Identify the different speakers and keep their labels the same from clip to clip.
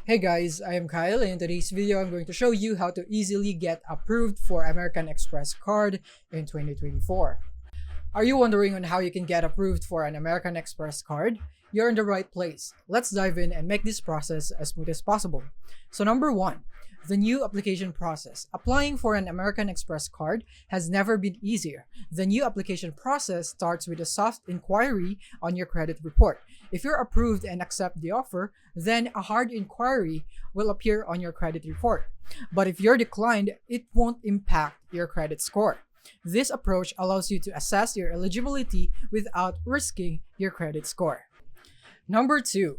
Speaker 1: Hey guys, I am Kyle, and in today's video I'm going to show you how to easily get approved for American Express card in 2024. Are you wondering on how you can get approved for an American Express card? You're in the right place. Let's dive in and make this process as smooth as possible. So number 1, the new application process. Applying for an American Express card has never been easier. The new application process starts with a soft inquiry on your credit report. If you're approved and accept the offer, then a hard inquiry will appear on your credit report. But if you're declined, it won't impact your credit score. This approach allows you to assess your eligibility without risking your credit score. Number 2,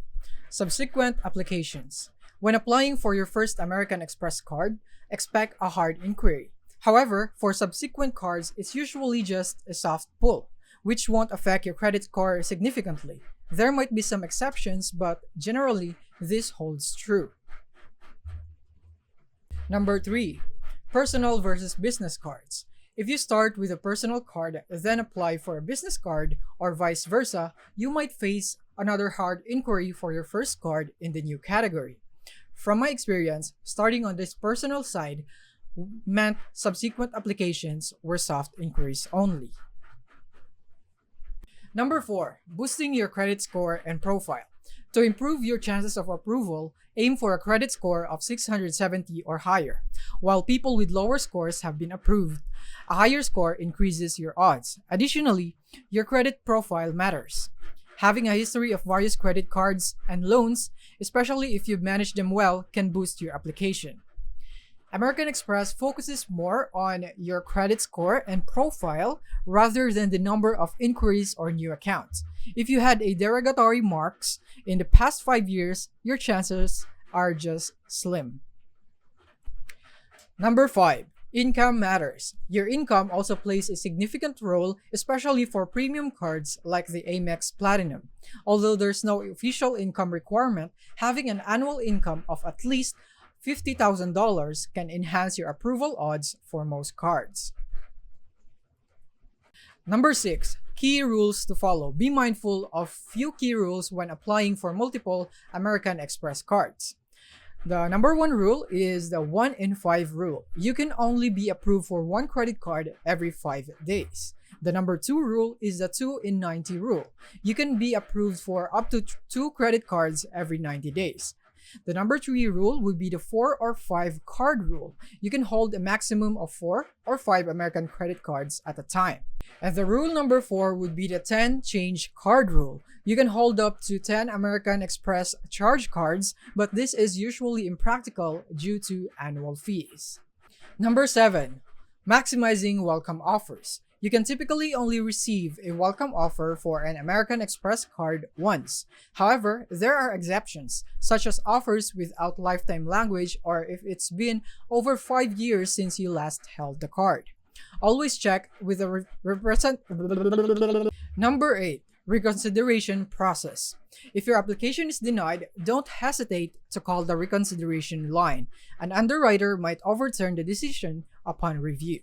Speaker 1: subsequent applications. When applying for your first American Express card, expect a hard inquiry. However, for subsequent cards, it's usually just a soft pull, which won't affect your credit score significantly. There might be some exceptions, but generally, this holds true. Number 3, personal versus business cards. If you start with a personal card, then apply for a business card, or vice versa, you might face another hard inquiry for your first card in the new category. From my experience, starting on this personal side meant subsequent applications were soft inquiries only. Number 4, boosting your credit score and profile. To improve your chances of approval, aim for a credit score of 670 or higher. While people with lower scores have been approved, a higher score increases your odds. Additionally, your credit profile matters. Having a history of various credit cards and loans, especially if you've managed them well, can boost your application. American Express focuses more on your credit score and profile rather than the number of inquiries or new accounts. If you had a derogatory marks in the past 5 years, your chances are just slim. Number 5, income matters. Your income also plays a significant role, especially for premium cards like the Amex Platinum. Although there's no official income requirement, having an annual income of at least $50,000 can enhance your approval odds for most cards. Number 6, key rules to follow. Be mindful of few key rules when applying for multiple American Express cards. The number 1 rule is the 1 in 5 rule. You can only be approved for one credit card every 5 days. The number 2 rule is the 2 in 90 rule. You can be approved for up to 2 credit cards every 90 days. The number 3 rule would be the 4 or 5 card rule. You can hold a maximum of 4 or 5 American credit cards at a time. And the rule number 4 would be the 10 change card rule. You can hold up to 10 American Express charge cards, but this is usually impractical due to annual fees. Number 7, maximizing welcome offers. You can typically only receive a welcome offer for an American Express card once. However, there are exceptions, such as offers without lifetime language or if it's been over 5 years since you last held the card. Always check with the Number 8, reconsideration process. If your application is denied, don't hesitate to call the reconsideration line. An underwriter might overturn the decision upon review.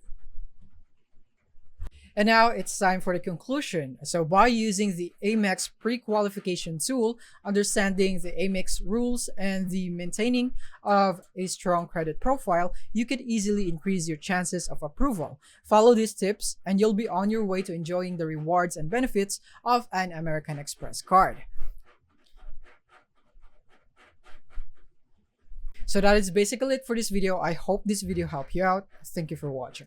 Speaker 1: And now it's time for the conclusion. So by using the Amex pre-qualification tool, understanding the Amex rules, and the maintaining of a strong credit profile, you could easily increase your chances of approval. Follow these tips and you'll be on your way to enjoying the rewards and benefits of an American Express card. So that is basically it for this video. I hope this video helped you out. Thank you for watching.